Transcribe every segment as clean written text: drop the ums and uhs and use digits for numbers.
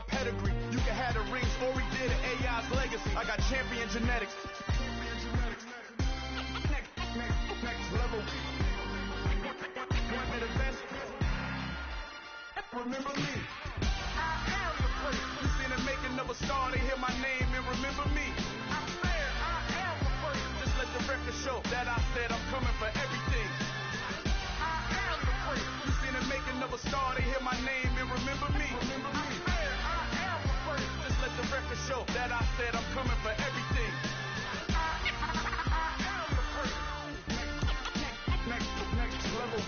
my pedigree. You can have the rings, or we did it, AI's legacy. I got champion genetics. Next level. One of the best. Remember me. I am the place. You seen the making of a star, they hear my name and remember me. I said I am the place. Just let the record show that I said I'm coming for everything. I am the place. You seen the making of a star, they hear my name and remember me. Remember me. I said I am the place. Just let the record show that I said I'm coming for everything. I am the place. Next level.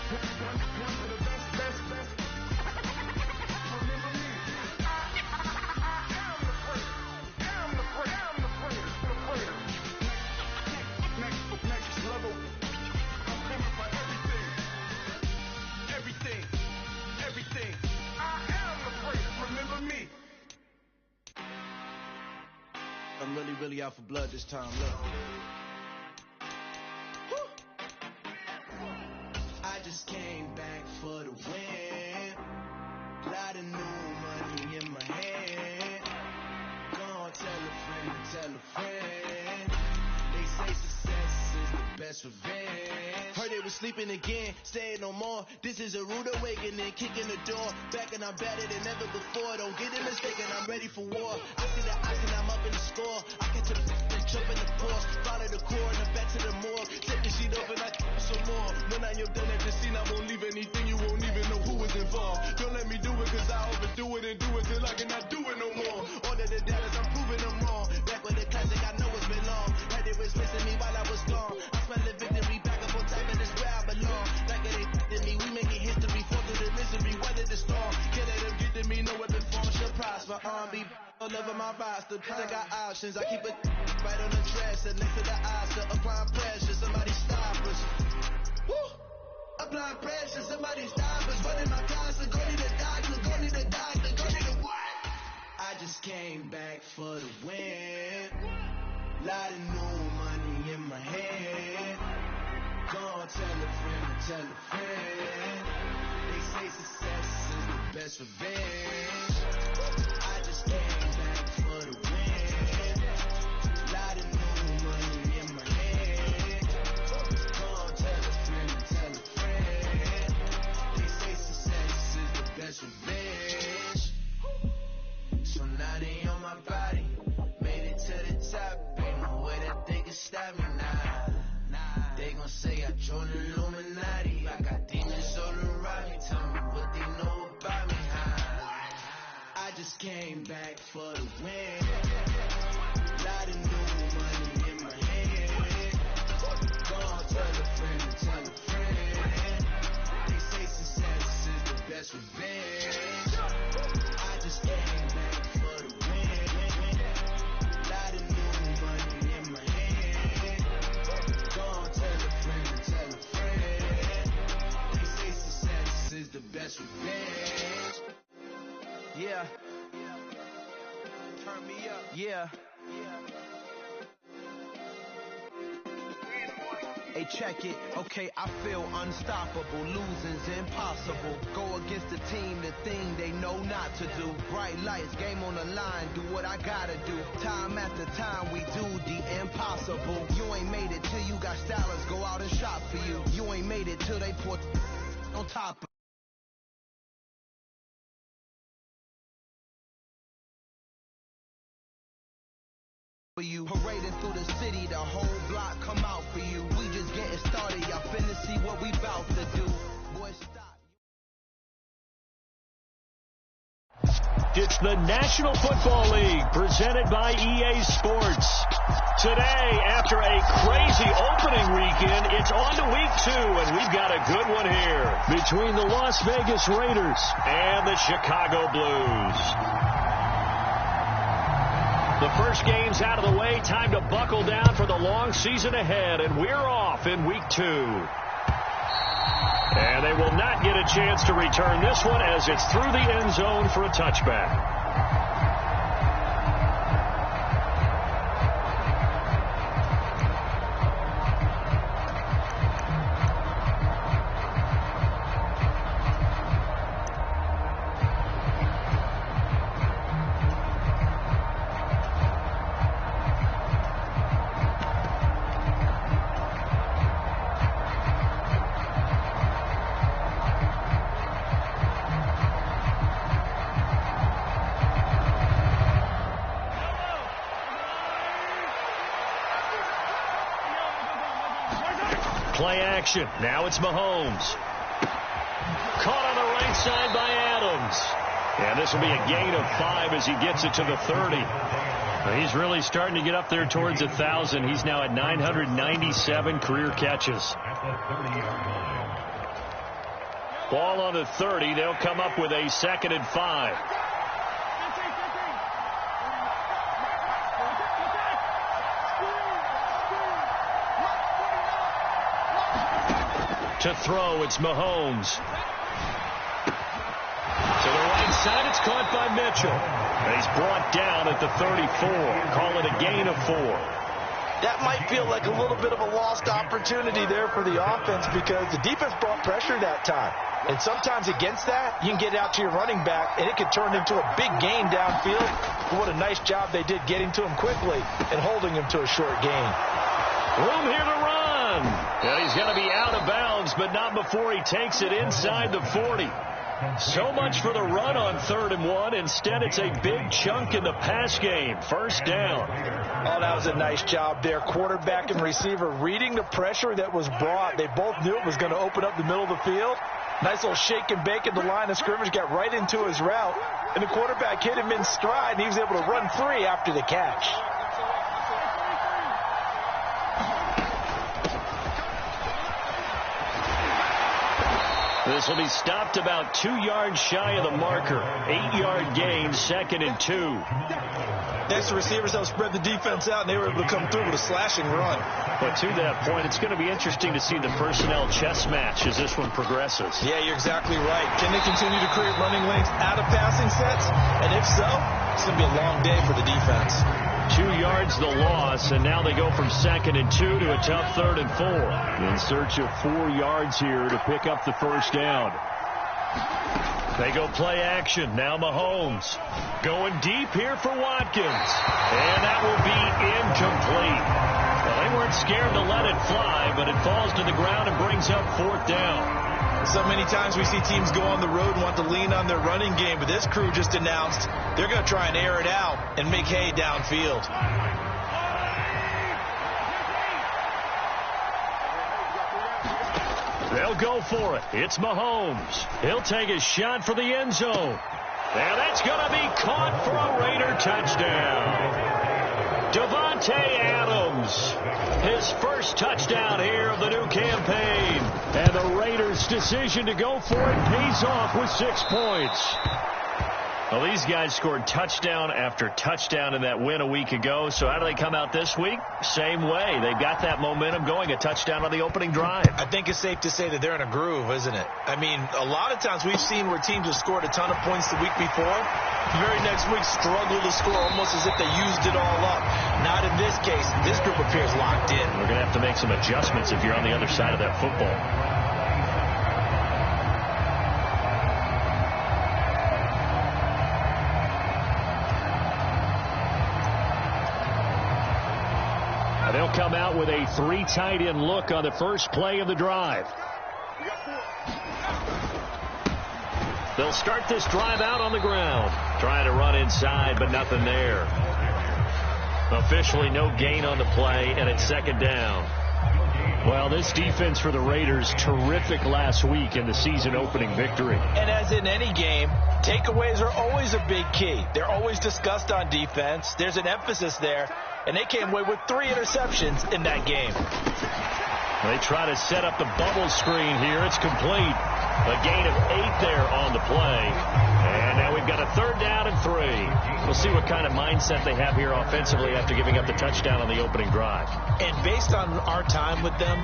One of the best. Remember me. I am the place. Am the place. Next level. I'm coming for everything. I am the place. Remember me. I'm really out for blood this time. Look. I just came back for the win. Lot of new money in my hand. Gonna tell a friend. They say success is the best revenge. Heard they was sleeping again, staying no more. This is a rude awakening, kicking the door. Back and I'm better than ever before. Don't get it mistaken, I'm ready for war. I see the ice and I'm up in the score. I catch a and jump in the force. Follow the core and the back to the morgue. Take the sheet off and I some more. When I am done at the scene, I won't leave anything. You won't even know who was involved. Don't let me do it cause I overdo it and do it till I cannot do it no more. All of the doubters, I'm proving them wrong. Back with the classic, I know it's been long. Had they was missing me while I was gone. I smell the victory back up on top and it's where I belong. Like it ain't to me, we making history. Fall through the misery, weather the storm. Can't let them get to me, no weapon form should prosper. R&B all over my roster. I got options, I keep it right on the dresser. Next to the Oscar, applying pressure. Somebody stop us. Woo! Applying pressure, somebody stop us. Running my constant, go to the doctor, go to the doctor, go to the what? I just came back for the win. Lot of new money in my hand. Gonna tell a friend. They say success is the best revenge. I just came back for the win. Lot of new money in my hand. Gonna tell a friend. They say success is the best revenge. So now they on my body. Made it to the top. Ain't no way that they can stop me now. They gon' say I joined the Illuminati. I got demons all around me. Tell me what they know about me. I just came back for the win. Lot of new money in my hand. Gonna tell a friend. They say success is the best revenge. I just came back for the win. Lot of new money in my hand. Gonna tell a friend. They say success is the best revenge. Yeah. Turn me up. Yeah. Hey, check it. Okay, I feel unstoppable. Losing's impossible. Go against the team, the thing they know not to do. Bright lights, game on the line. Do what I gotta do. Time after time, we do the impossible. You ain't made it till you got stylists go out and shop for you. You ain't made it till they put on top of you. Parading through the city, the whole block come out for you. We just getting started, y'all finna see what we bout to do. Boy, stop. It's the National Football League presented by EA Sports. Today, after a crazy opening weekend, it's on to week 2, and we've got a good one here between the Las Vegas Raiders and the Chicago Blues. The first game's out of the way. Time to buckle down for the long season ahead, and we're off in week 2. And they will not get a chance to return this one as it's through the end zone for a touchback. play action. Now it's Mahomes. Caught on the right side by Adams. And this will be a gain of 5 as he gets it to the 30. He's really starting to get up there towards 1,000. He's now at 997 career catches. Ball on the 30. They'll come up with a 2nd and 5. To throw, it's Mahomes. To the right side, it's caught by Mitchell. And he's brought down at the 34. Call it a gain of 4. That might feel like a little bit of a lost opportunity there for the offense because the defense brought pressure that time. And sometimes against that, you can get out to your running back, and it could turn into a big gain downfield. But what a nice job they did getting to him quickly and holding him to a short gain. Room here to run. And he's going to be out of bounds, but not before he takes it inside the 40. So much for the run on 3rd and 1. Instead, it's a big chunk in the pass game. First down. Oh, that was a nice job there. Quarterback and receiver reading the pressure that was brought. They both knew it was going to open up the middle of the field. Nice little shake and bake at the line of scrimmage. Got right into his route. And the quarterback hit him in stride, and he was able to run free after the catch. This will be stopped about 2 yards shy of the marker. 8-yard gain, 2nd and 2. Next, the receivers helped spread the defense out, and they were able to come through with a slashing run. But to that point, it's going to be interesting to see the personnel chess match as this one progresses. Yeah, you're exactly right. Can they continue to create running lanes out of passing sets? And if so, it's going to be a long day for the defense. 2 yards the loss, and now they go from 2nd and 2 to a tough 3rd and 4. In search of 4 yards here to pick up the first down. They go play action. Now Mahomes going deep here for Watkins. And that will be incomplete. Well, they weren't scared to let it fly, but it falls to the ground and brings up 4th down. So many times we see teams go on the road and want to lean on their running game, but this crew just announced they're going to try and air it out and make hay downfield. They'll go for it. It's Mahomes. He'll take a shot for the end zone. And that's going to be caught for a Raider touchdown. Davante Adams, his first touchdown here of the new campaign. And the Raiders' decision to go for it pays off with 6 points. Well, these guys scored touchdown after touchdown in that win a week ago. So how do they come out this week? Same way. They've got that momentum going, a touchdown on the opening drive. I think it's safe to say that they're in a groove, isn't it? I mean, a lot of times we've seen where teams have scored a ton of points the week before. The very next week struggle to score almost as if they used it all up. Not in this case. This group appears locked in. We're going to have to make some adjustments if you're on the other side of that football. They'll come out with a 3 tight end look on the first play of the drive. They'll start this drive out on the ground. Trying to run inside, but nothing there. Officially no gain on the play, and it's 2nd down. Well, this defense for the Raiders, terrific last week in the season opening victory. And as in any game, takeaways are always a big key. They're always discussed on defense. There's an emphasis there. And they came away with 3 interceptions in that game. They try to set up the bubble screen here. It's complete. A gain of 8 there on the play. And now we've got a 3rd down and 3. We'll see what kind of mindset they have here offensively after giving up the touchdown on the opening drive. And based on our time with them,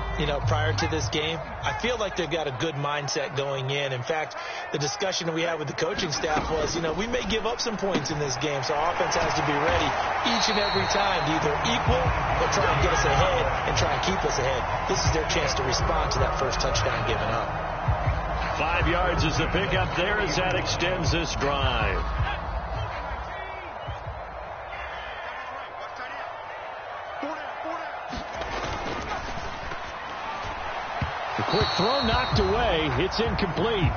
prior to this game, I feel like they've got a good mindset going in. In fact, the discussion that we had with the coaching staff was, we may give up some points in this game, so our offense has to be ready each and every time to either equal or try and get us ahead and try and keep us ahead. This is their chance to respond to that first touchdown given up. 5 yards is the pickup there as that extends this drive. The quick throw knocked away. It's incomplete.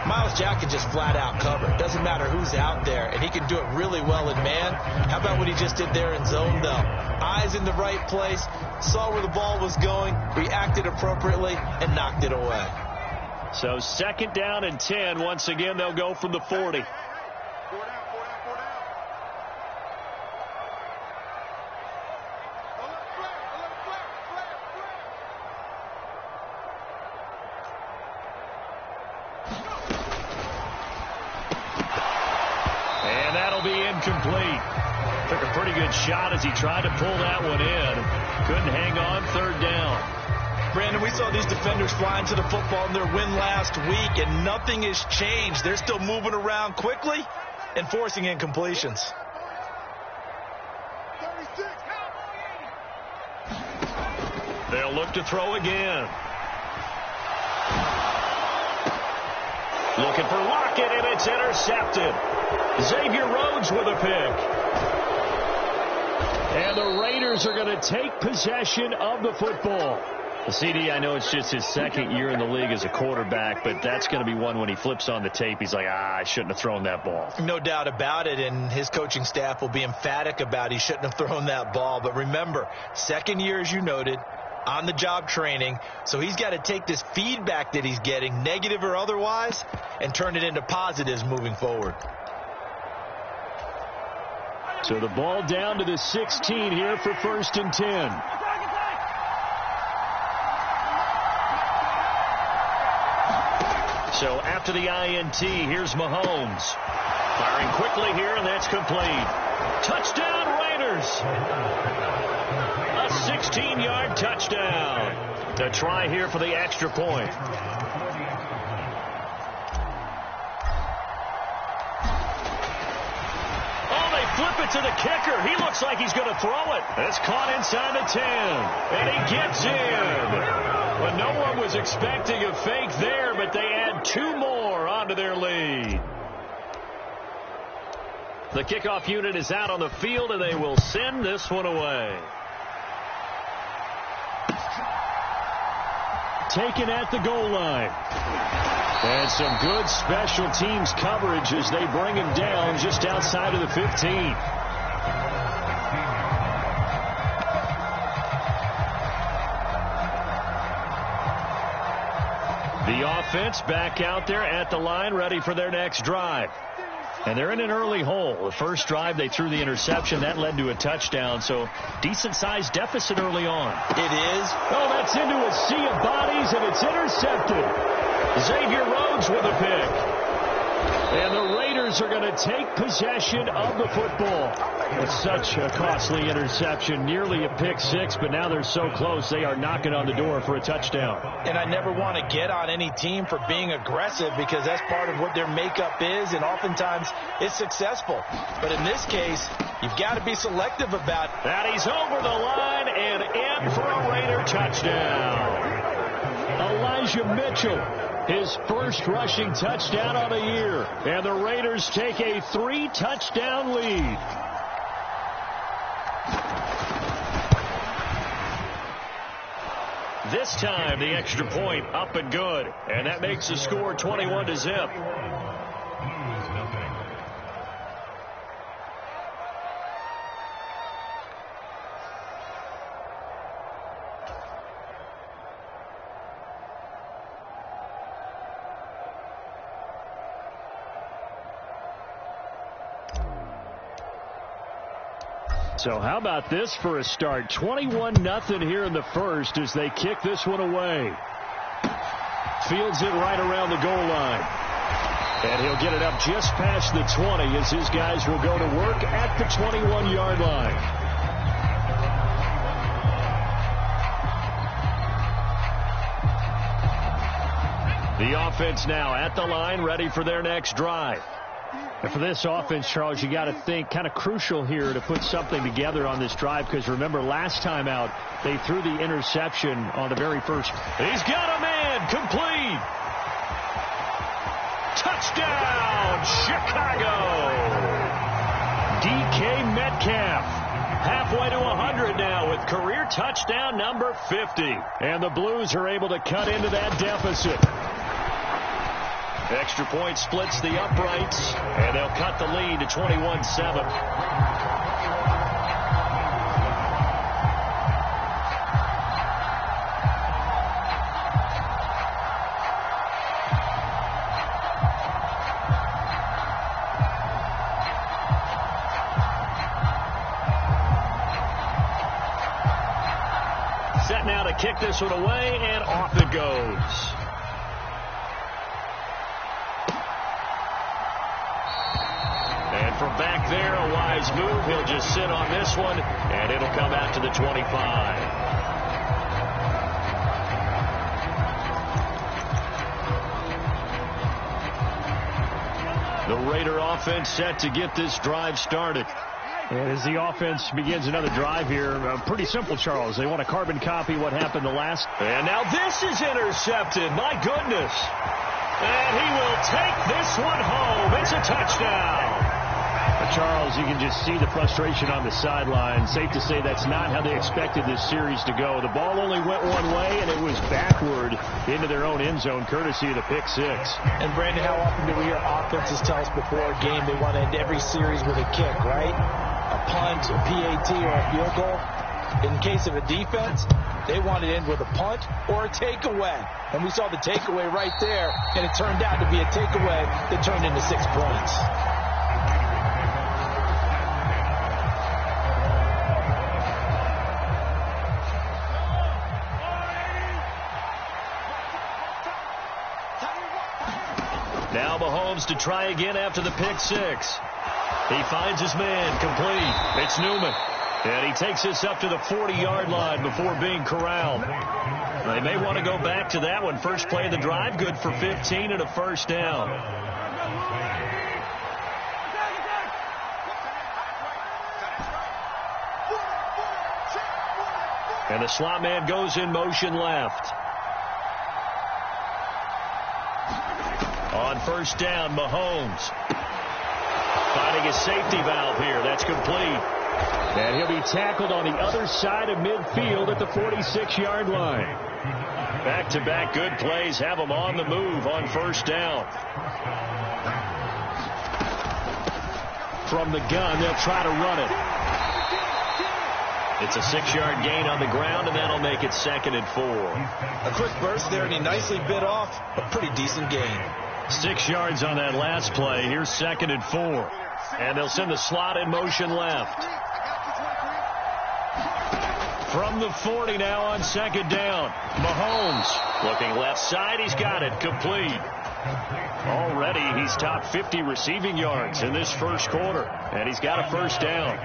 Myles Jack can just flat out cover. It doesn't matter who's out there, and he can do it really well in man. How about what he just did there in zone, though? Eyes in the right place, saw where the ball was going, reacted appropriately, and knocked it away. So 2nd down and 10. Once again, they'll go from the 40. And that'll be incomplete. Took a pretty good shot as he tried to pull that one in. Couldn't hang on. 3rd down. Brandon, we saw these defenders fly into the football in their win last week, and nothing has changed. They're still moving around quickly and forcing incompletions. They'll look to throw again. Looking for Lockett, and it's intercepted. Xavier Rhodes with a pick. And the Raiders are going to take possession of the football. CD, I know it's just his 2nd year in the league as a quarterback, but that's going to be one when he flips on the tape. He's like, I shouldn't have thrown that ball. No doubt about it, and his coaching staff will be emphatic about he shouldn't have thrown that ball. But remember, 2nd year, as you noted, on-the-job training, so he's got to take this feedback that he's getting, negative or otherwise, and turn it into positives moving forward. So the ball down to the 16 here for 1st and 10. So after the INT, here's Mahomes. Firing quickly here, and that's complete. Touchdown, Raiders! A 16-yard touchdown. To try here for the extra point. Oh, they flip it to the kicker. He looks like he's going to throw it. It's caught inside the 10, and he gets in. But no one was expecting a fake there, but they add 2 more onto their lead. The kickoff unit is out on the field, and they will send this one away. Taken at the goal line. And some good special teams coverage as they bring him down just outside of the 15. The offense back out there at the line, ready for their next drive. And they're in an early hole. The first drive, they threw the interception. That led to a touchdown, so decent-sized deficit early on. It is. Oh, that's into a sea of bodies, and it's intercepted. Xavier Rhodes with a pick. And the Raiders are going to take possession of the football. It's such a costly interception, nearly a pick six, but now they're so close they are knocking on the door for a touchdown. And I never want to get on any team for being aggressive because that's part of what their makeup is, and oftentimes it's successful. But in this case, you've got to be selective about it. That he's over the line and in for a Raider touchdown. Elijah Mitchell, his first rushing touchdown on the year. And the Raiders take a 3-touchdown lead. This time, the extra point up and good. And that makes the score 21-0. So how about this for a start? 21-0 here in the first as they kick this one away. Fields it right around the goal line. And he'll get it up just past the 20 as his guys will go to work at the 21-yard line. The offense now at the line, ready for their next drive. And for this offense, Charles, you got to think kind of crucial here to put something together on this drive because remember last time out they threw the interception on the very first. He's got a man complete. Touchdown, Chicago. DK Metcalf halfway to 100 now with career touchdown number 50. And the Blues are able to cut into that deficit. Extra point splits the uprights, and they'll cut the lead to 21-7. Set now to kick this one away, and off it goes. And from back there, a wise move. He'll just sit on this one, and it'll come out to the 25. The Raider offense set to get this drive started. And as the offense begins another drive here, pretty simple, Charles. They want to carbon copy what happened the last. And now this is intercepted. My goodness. And he will take this one home. It's a touchdown. Charles, you can just see the frustration on the sideline. Safe to say that's not how they expected this series to go. The ball only went one way, and it was backward into their own end zone, courtesy of the pick six. And, Brandon, how often do we hear offenses tell us before a game they want to end every series with a kick, right? A punt, a PAT, or a field goal. In case of a defense, they want to end with a punt or a takeaway. And we saw the takeaway right there, and it turned out to be a takeaway that turned into 6 points. Now Mahomes to try again after the pick six. He finds his man, complete. It's Newman. And he takes this up to the 40-yard line before being corralled. They may want to go back to that one. First play of the drive, good for 15 and a first down. And the slot man goes in motion left. On first down, Mahomes finding his safety valve here. That's complete. And he'll be tackled on the other side of midfield at the 46-yard line. Back-to-back good plays have him on the move on first down. From the gun, they'll try to run it. It's a 6-yard gain on the ground, and that'll make it 2nd and 4. A quick burst there, and he nicely bit off a pretty decent gain. 6 yards on that last play. Here's 2nd and 4. And they'll send the slot in motion left. From the 40 now on 2nd down. Mahomes looking left side. He's got it. Complete. Already he's top 50 receiving yards in this first quarter. And he's got a first down.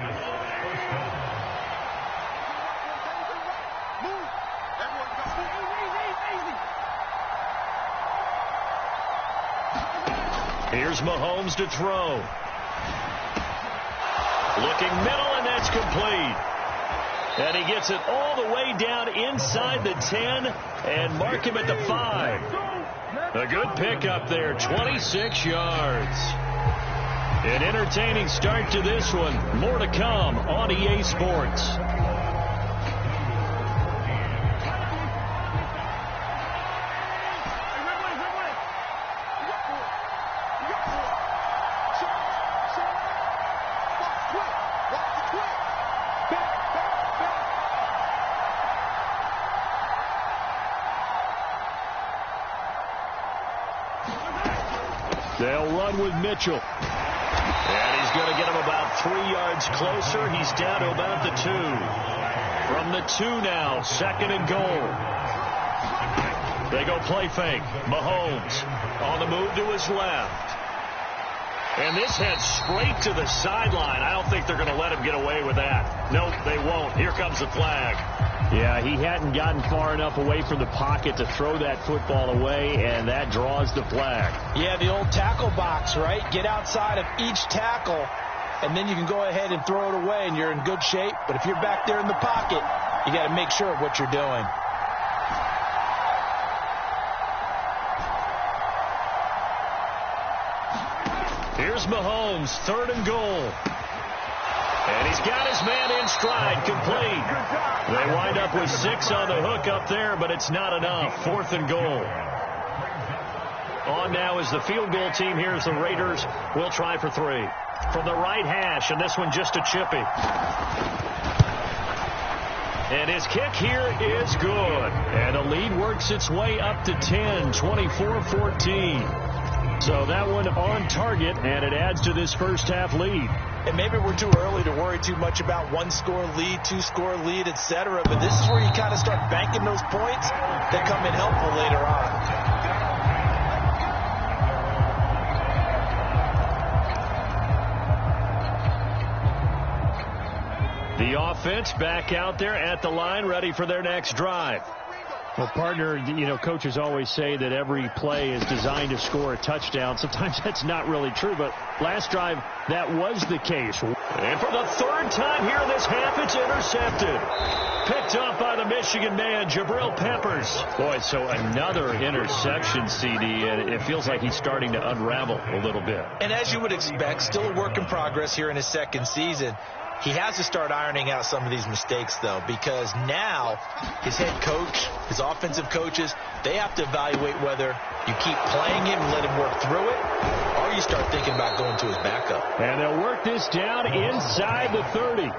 Here's Mahomes to throw. Looking middle, and that's complete. And he gets it all the way down inside the 10 and mark him at the 5. A good pickup there, 26 yards. An entertaining start to this one. More to come on EA Sports. They'll run with Mitchell. And he's going to get him about 3 yards closer. He's down to about the 2. From the 2 now, 2nd and goal. They go play fake. Mahomes on the move to his left. And this heads straight to the sideline. I don't think they're going to let him get away with that. Nope, they won't. Here comes the flag. Yeah, he hadn't gotten far enough away from the pocket to throw that football away, and that draws the flag. Yeah, the old tackle box, right? Get outside of each tackle, and then you can go ahead and throw it away, and you're in good shape. But if you're back there in the pocket, you got to make sure of what you're doing. Here's Mahomes, 3rd and goal. And he's got his man in stride, complete. They wind up with 6 on the hook up there, but it's not enough. 4th and goal. On now is the field goal team here as the Raiders will try for 3. From the right hash, and this one just a chippy. And his kick here is good. And the lead works its way up to 10, 24-14. So that one on target, and it adds to this first half lead. And maybe we're too early to worry too much about 1-score lead, 2-score lead, etc. But this is where you kind of start banking those points that come in helpful later on. The offense back out there at the line, ready for their next drive. Well, partner, coaches always say that every play is designed to score a touchdown. Sometimes that's not really true, but last drive, that was the case. And for the third time here in this half, it's intercepted. Picked up by the Michigan man, Jabril Peppers. Boy, so another interception, CD, and it feels like he's starting to unravel a little bit. And as you would expect, still a work in progress here in his second season. He has to start ironing out some of these mistakes, though, because now his head coach, his offensive coaches, they have to evaluate whether you keep playing him and let him work through it, or you start thinking about going to his backup. And they'll work this down inside the 30.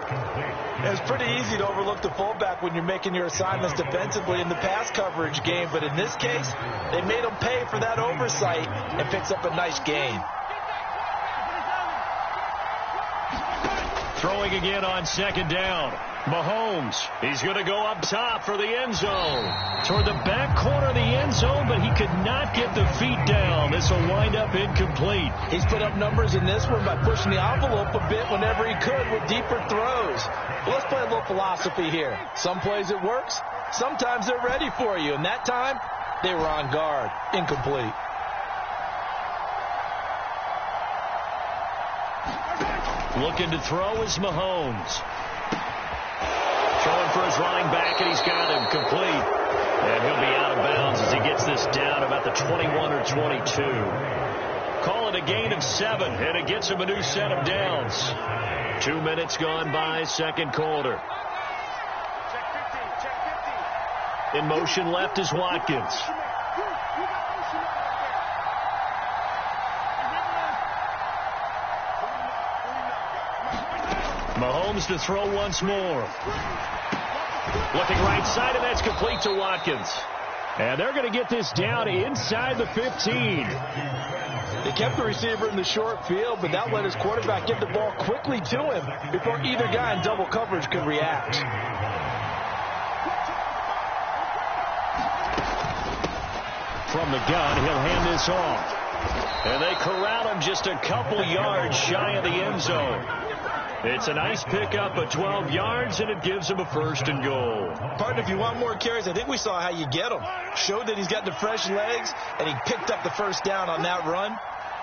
It's pretty easy to overlook the fullback when you're making your assignments defensively in the pass coverage game, but in this case, they made him pay for that oversight and picks up a nice gain. Throwing again on second down. Mahomes, he's going to go up top for the end zone. Toward the back corner of the end zone, but he could not get the feet down. This will wind up incomplete. He's put up numbers in this one by pushing the envelope a bit whenever he could with deeper throws. Well, let's play a little philosophy here. Some plays it works. Sometimes they're ready for you. And that time, they were on guard. Incomplete. Looking to throw is Mahomes. Throwing for his running back, and he's got him complete. And he'll be out of bounds as he gets this down about the 21 or 22. Call it a gain of 7, and it gets him a new set of downs. 2 minutes gone by, second quarter. In motion left is Watkins. Mahomes to throw once more. Looking right side, and that's complete to Watkins. And they're going to get this down inside the 15. They kept the receiver in the short field, but that let his quarterback get the ball quickly to him before either guy in double coverage could react. From the gun, he'll hand this off. And they corral him just a couple yards shy of the end zone. It's a nice pickup of 12 yards, and it gives him a first and goal. Partner, if you want more carries, I think we saw how you get him. Showed that he's got the fresh legs, and he picked up the first down on that run.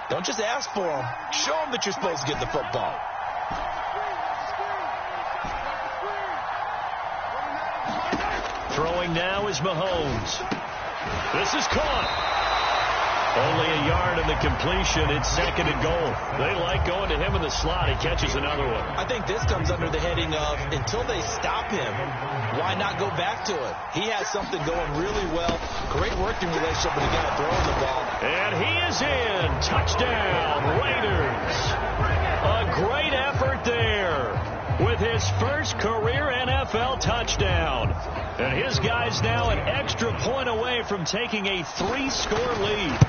Don't just ask for him. Show him that you're supposed to get the football. Throwing now is Mahomes. This is caught. Only a yard in the completion. It's second and goal. They like going to him in the slot. He catches another one. I think this comes under the heading of, until they stop him, why not go back to it? He has something going really well. Great working relationship with the guy throwing the ball. And he is in. Touchdown, Raiders. A great effort there with his first career NFL touchdown. And his guy's now an extra point away from taking a 3-score lead.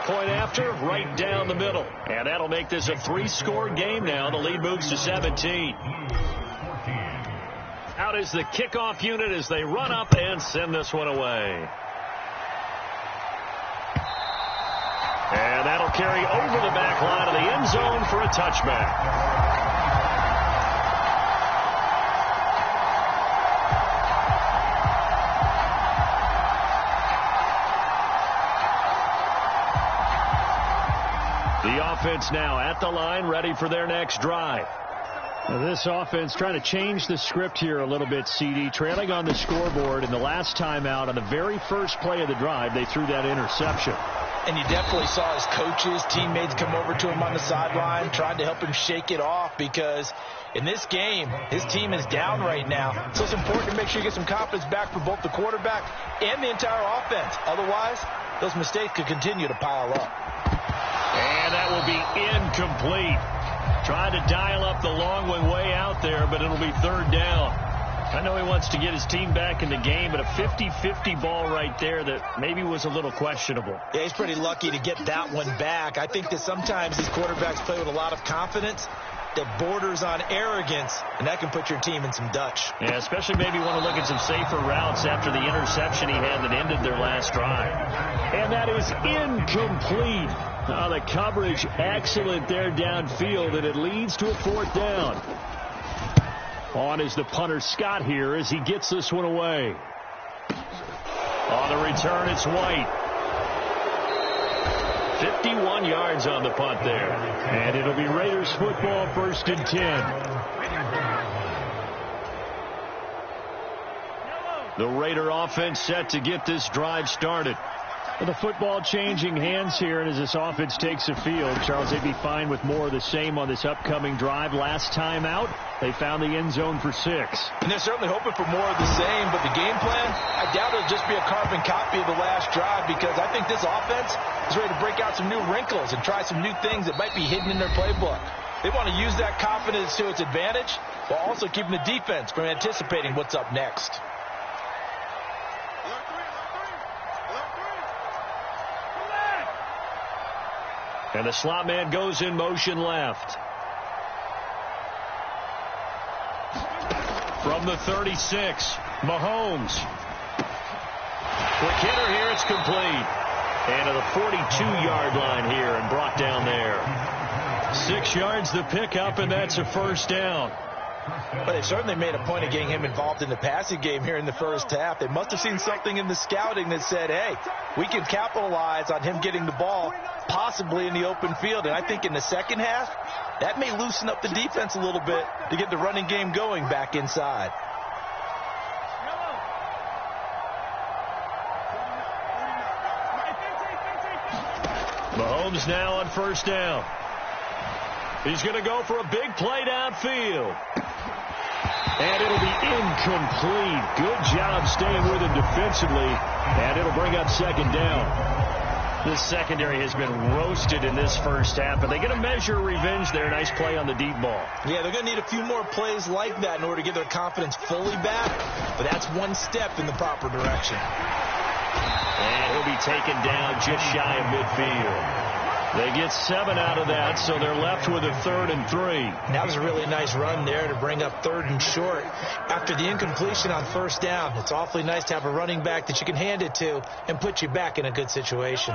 Point after, right down the middle. And that'll make this a 3-score game now. The lead moves to 17. Out is the kickoff unit as they run up and send this one away. And that'll carry over the back line of the end zone for a touchback. The offense now at the line, ready for their next drive. Now this offense trying to change the script here a little bit, CD. Trailing on the scoreboard, and the last time out on the very first play of the drive, they threw that interception. And you definitely saw his coaches, teammates come over to him on the sideline, tried to help him shake it off, because in this game, his team is down right now. So it's important to make sure you get some confidence back for both the quarterback and the entire offense. Otherwise, those mistakes could continue to pile up. And that will be incomplete. Trying to dial up the long one way out there, but it'll be third down. I know he wants to get his team back in the game, but a 50-50 ball right there that maybe was a little questionable. Yeah, he's pretty lucky to get that one back. I think that sometimes these quarterbacks play with a lot of confidence that borders on arrogance, and that can put your team in some Dutch. Yeah, especially maybe want to look at some safer routes after the interception he had that ended their last drive. And that is incomplete. The coverage excellent there downfield, and it leads to a fourth down. On is the punter Scott here as he gets this one away. On the return, it's White. 51 yards on the punt there. And it'll be Raiders football, 1st and 10. The Raider offense set to get this drive started. The football changing hands here, and as this offense takes the field, Charles, they'd be fine with more of the same on this upcoming drive. Last time out, they found the end zone for 6. And they're certainly hoping for more of the same, but the game plan, I doubt it'll just be a carbon copy of the last drive, because I think this offense is ready to break out some new wrinkles and try some new things that might be hidden in their playbook. They want to use that confidence to its advantage while also keeping the defense from anticipating what's up next. And the slot man goes in motion left. From the 36, Mahomes. Quick hitter here, it's complete. And to the 42-yard line here and brought down there. 6 yards the pickup, and that's a first down. But they certainly made a point of getting him involved in the passing game here in the first half. They must have seen something in the scouting that said, hey, we can capitalize on him getting the ball possibly in the open field. And I think in the second half, that may loosen up the defense a little bit to get the running game going back inside. Mahomes now on first down. He's going to go for a big play downfield. And it'll be incomplete. Good job staying with him defensively. And it'll bring up second down. This secondary has been roasted in this first half, but they're going to measure revenge there. Nice play on the deep ball. Yeah, they're going to need a few more plays like that in order to get their confidence fully back. But that's one step in the proper direction. And he'll be taken down just shy of midfield. They get 7 out of that, so they're left with a 3rd and 3. That was a really nice run there to bring up 3rd and short. After the incompletion on first down, it's awfully nice to have a running back that you can hand it to and put you back in a good situation.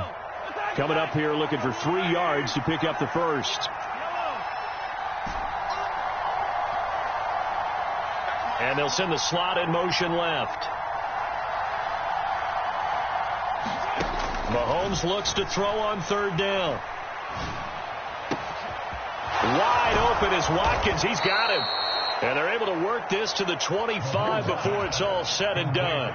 Coming up here looking for 3 yards to pick up the first. And they'll send the slot in motion left. Mahomes looks to throw on 3rd down. Wide open is Watkins. He's got him. And they're able to work this to the 25 before it's all said and done.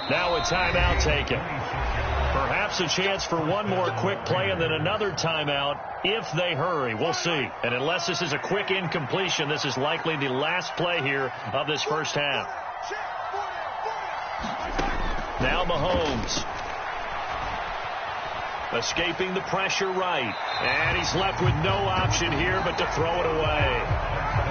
Now a timeout taken. Perhaps a chance for one more quick play and then another timeout if they hurry. We'll see. And unless this is a quick incompletion, this is likely the last play here of this first half. Now Mahomes. Escaping the pressure right. And he's left with no option here but to throw it away.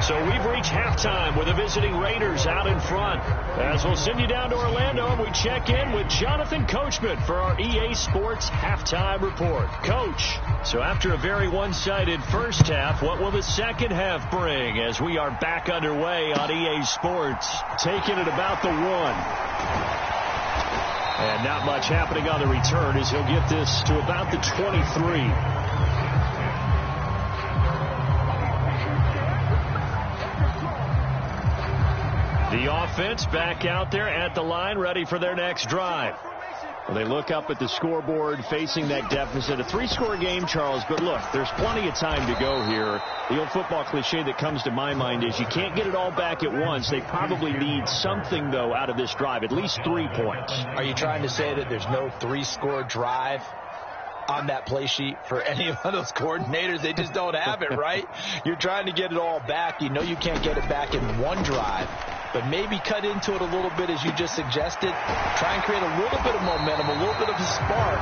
So we've reached halftime with the visiting Raiders out in front. As we'll send you down to Orlando and we check in with Jonathan Coachman for our EA Sports Halftime Report. Coach, so after a very one-sided first half, what will the second half bring as we are back underway on EA Sports? Taking it about the 1. And not much happening on the return as he'll get this to about the 23. The offense back out there at the line, ready for their next drive. Well, they look up at the scoreboard facing that deficit. A 3-score game, Charles, but look, there's plenty of time to go here. The old football cliche that comes to my mind is you can't get it all back at once. They probably need something, though, out of this drive, at least 3 points. Are you trying to say that there's no 3-score drive on that play sheet for any of those coordinators? They just don't have it, right? You're trying to get it all back. You know you can't get it back in one drive, but maybe cut into it a little bit as you just suggested. Try and create a little bit of momentum, a little bit of a spark,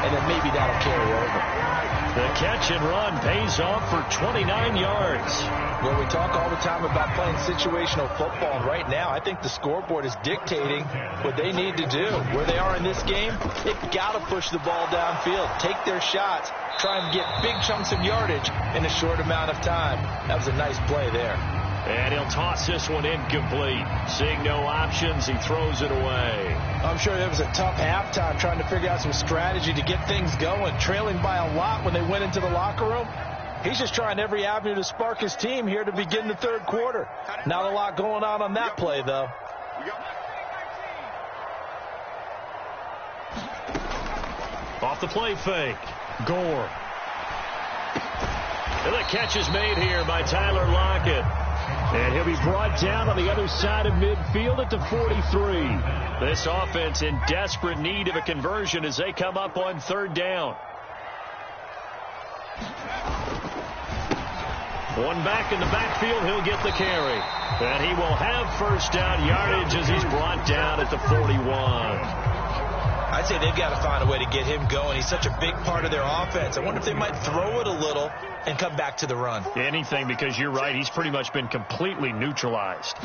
and then maybe that'll carry over. The catch and run pays off for 29 yards. Well, we talk all the time about playing situational football, and right now I think the scoreboard is dictating what they need to do. Where they are in this game, they've got to push the ball downfield, take their shots, try and get big chunks of yardage in a short amount of time. That was a nice play there. And he'll toss this one incomplete. Seeing no options, he throws it away. I'm sure it was a tough halftime trying to figure out some strategy to get things going, trailing by a lot when they went into the locker room. He's just trying every avenue to spark his team here to begin the third quarter. Not a lot going on that play, though. Off the play fake. Gore. And the catch is made here by Tyler Lockett. And he'll be brought down on the other side of midfield at the 43. This offense in desperate need of a conversion as they come up on third down. One back in the backfield, he'll get the carry. And he will have first down yardage as he's brought down at the 41. I'd say they've got to find a way to get him going. He's such a big part of their offense. I wonder if they might throw it a little and come back to the run. Anything, because you're right, he's pretty much been completely neutralized.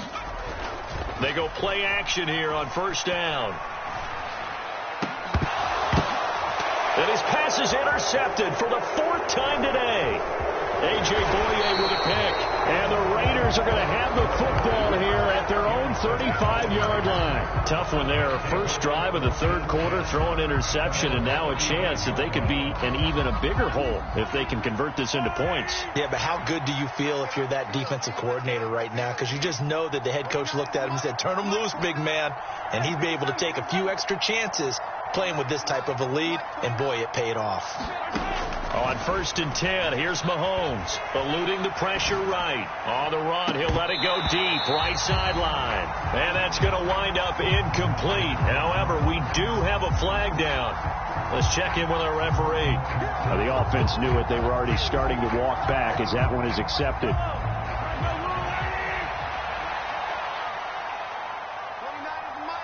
They go play action here on first down. And his pass is intercepted for the 4th time today. A.J. Boye with a pick. And the Raiders are going to have the football here at their own 35-yard line. Tough one there. First drive of the third quarter, throw an interception, and now a chance that they could be in even a bigger hole if they can convert this into points. Yeah, but how good do you feel if you're that defensive coordinator right now? Because you just know that the head coach looked at him and said, turn him loose, big man. And he'd be able to take a few extra chances playing with this type of a lead, and boy, it paid off. On 1st and 10, here's Mahomes, eluding the pressure right. On the run, he'll let it go deep, right sideline. And that's going to wind up incomplete. However, we do have a flag down. Let's check in with our referee. Now, the offense knew it. They were already starting to walk back as that one is accepted.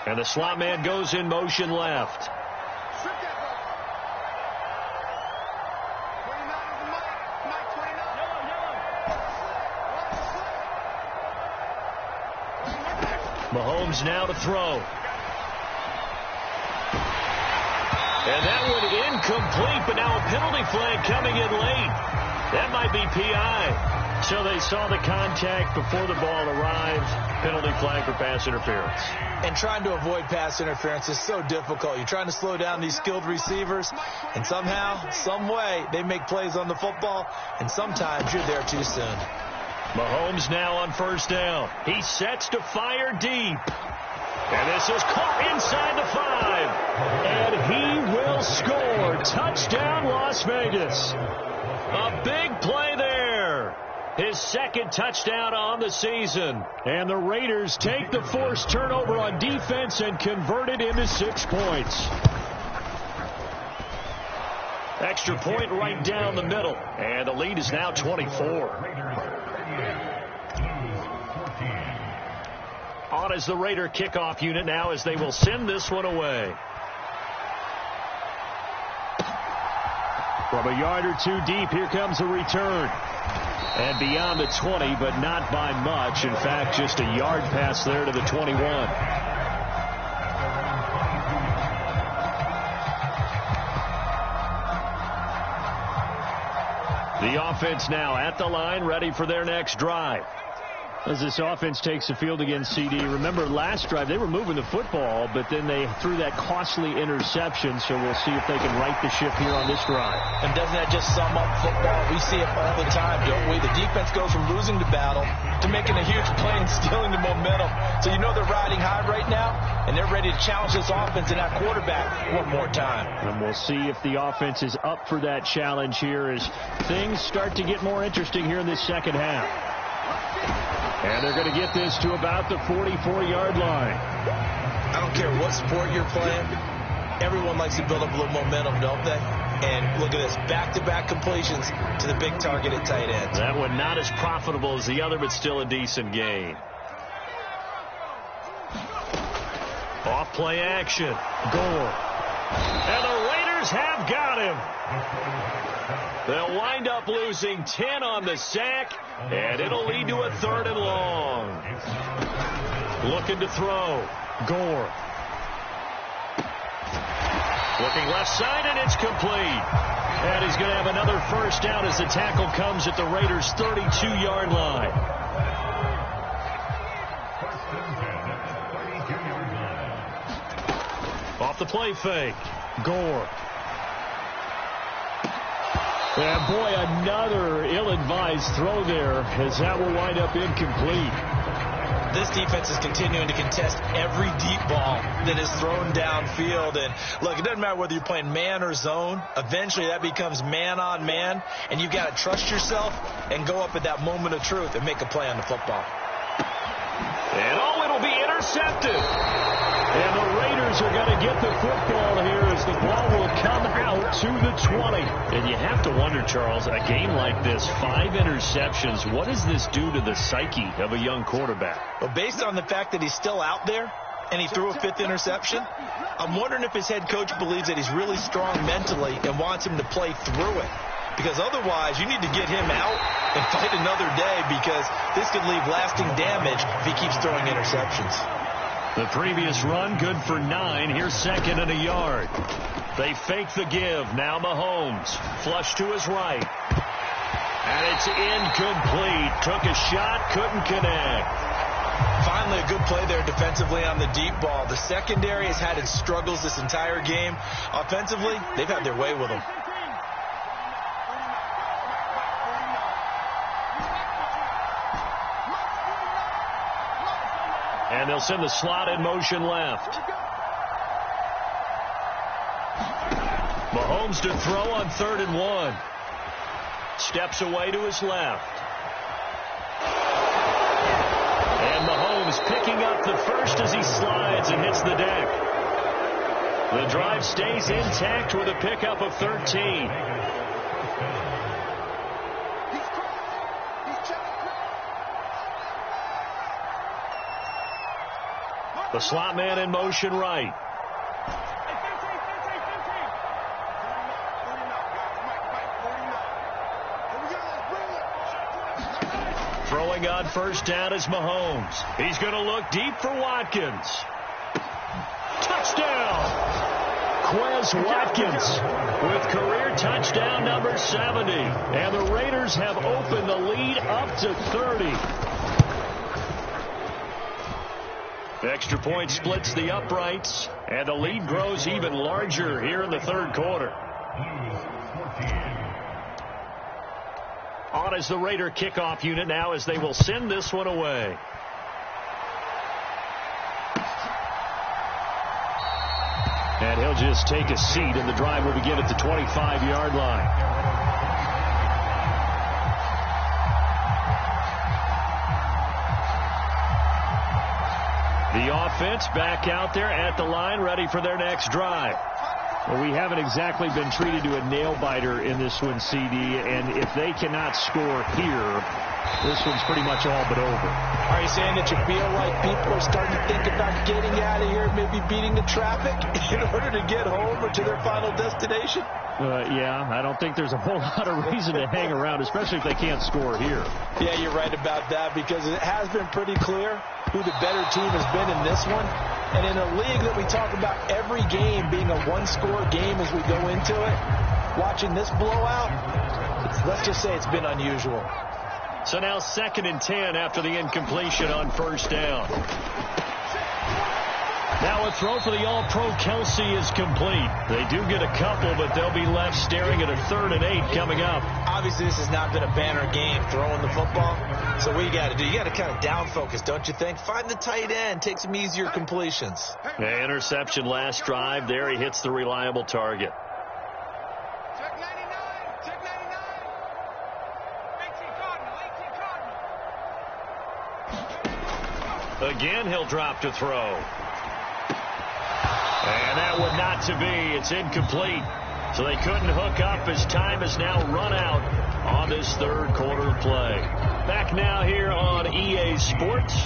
And the slot man goes in motion left. Mahomes now to throw. And that one incomplete, but now a penalty flag coming in late. That might be PI. So they saw the contact before the ball arrived. Penalty flag for pass interference. And trying to avoid pass interference is so difficult. You're trying to slow down these skilled receivers, and somehow, some way, they make plays on the football, and sometimes you're there too soon. Mahomes now on first down. He sets to fire deep. And this is caught inside the 5. And he will score. Touchdown, Las Vegas. A big play there. His 2nd touchdown on the season. And the Raiders take the forced turnover on defense and convert it into 6 points. Extra point right down the middle. And the lead is now 24. On is the Raider kickoff unit now as they will send this one away. From a yard or two deep, here comes a return. And beyond the 20, but not by much. In fact, just a yard pass there to the 21. The offense now at the line, ready for their next drive. As this offense takes the field against CD, remember last drive they were moving the football, but then they threw that costly interception, so we'll see if they can right the ship here on this drive. And doesn't that just sum up football? We see it all the time, don't we? The defense goes from losing the battle to making a huge play and stealing the momentum. So you know they're riding high right now, and they're ready to challenge this offense and that quarterback one more time. And we'll see if the offense is up for that challenge here as things start to get more interesting here in this second half. And they're going to get this to about the 44-yard line. I don't care what sport you're playing. Everyone likes to build up a little momentum, don't they? And look at this, back-to-back completions to the big target at tight end. That one not as profitable as the other, but still a decent gain. Off play action. Gore. And the Raiders have got him. They'll wind up losing 10 on the sack, and it'll lead to a 3rd and long. Looking to throw. Gore. Looking left side, and it's complete. And he's going to have another first down as the tackle comes at the Raiders' 32-yard line. Off the play fake. Gore. And boy, another ill-advised throw there as that will wind up incomplete. This defense is continuing to contest every deep ball that is thrown downfield. And look, it doesn't matter whether you're playing man or zone. Eventually that becomes man on man, and you've got to trust yourself and go up at that moment of truth and make a play on the football. And it'll be intercepted. And the Raiders are going to get the football here as the ball will come out to the 20. And you have to wonder, Charles, a game like this, 5 interceptions, what does this do to the psyche of a young quarterback? Well, based on the fact that he's still out there and he threw a 5th interception, I'm wondering if his head coach believes that he's really strong mentally and wants him to play through it. Because otherwise, you need to get him out and fight another day, because this could leave lasting damage if he keeps throwing interceptions. The previous run, good for 9. Here's 2nd and a yard. They fake the give. Now Mahomes. Flush to his right. And it's incomplete. Took a shot, couldn't connect. Finally, a good play there defensively on the deep ball. The secondary has had its struggles this entire game. Offensively, they've had their way with them. And they'll send the slot in motion left. Mahomes to throw on 3rd and 1. Steps away to his left. And Mahomes picking up the first as he slides and hits the deck. The drive stays intact with a pickup of 13. The slot man in motion right. Throwing on first down is Mahomes. He's going to look deep for Watkins. Touchdown! Quez Watkins with career touchdown number 70. And the Raiders have opened the lead up to 30. Extra point splits the uprights, and the lead grows even larger here in the 3rd quarter. On is the Raider kickoff unit now as they will send this one away. And he'll just take a seat, and the drive will begin at the 25-yard line. The offense back out there at the line, ready for their next drive. Well, we haven't exactly been treated to a nail-biter in this one, CD, and if they cannot score here, this one's pretty much all but over. Are you saying that you feel like people are starting to think about getting out of here, maybe beating the traffic in order to get home or to their final destination? Yeah, I don't think there's a whole lot of reason to hang around, especially if they can't score here. Yeah, you're right about that, because it has been pretty clear who the better team has been in this one. And in a league that we talk about every game being a one-score game as we go into it, watching this blowout, let's just say it's been unusual. So now 2nd and 10 after the incompletion on first down. Now a throw for the All-Pro Kelsey is complete. They do get a couple, but they'll be left staring at a 3rd and 8 coming up. Obviously, this has not been a banner game throwing the football. So what you got to do, you got to kind of down focus, don't you think? Find the tight end, take some easier completions. Yeah, interception last drive. There he hits the reliable target. Check 99. Check 99. 18 Cardinal. Again, he'll drop to throw. And that would not to be. It's incomplete. So they couldn't hook up as time is now run out on this 3rd quarter play. Back now here on EA Sports.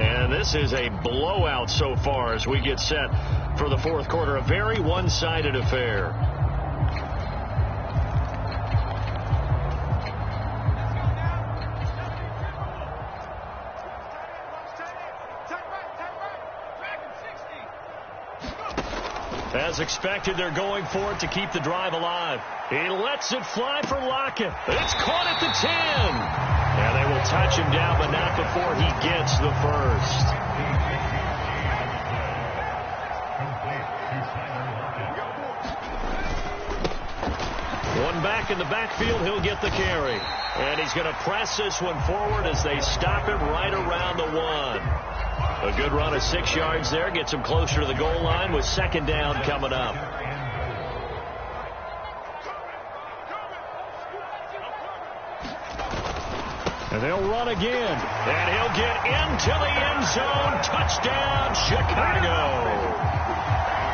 And this is a blowout so far as we get set for the 4th quarter. A very one-sided affair. As expected, they're going for it to keep the drive alive. He lets it fly for Lockett. It's caught at the 10. And they will touch him down, but not before he gets the first. One back in the backfield, he'll get the carry. And he's going to press this one forward as they stop it right around the 1. A good run of 6 yards there. Gets him closer to the goal line with 2nd down coming up. And they'll run again. And he'll get into the end zone. Touchdown, Chicago.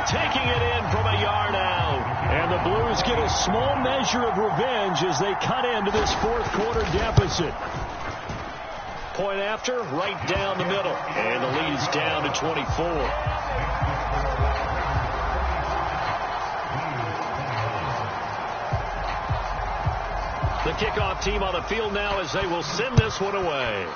Taking it in from a yard out. And the Blues get a small measure of revenge as they cut into this 4th quarter deficit. Point after, right down the middle. And the lead is down to 24. The kickoff team on the field now as they will send this one away.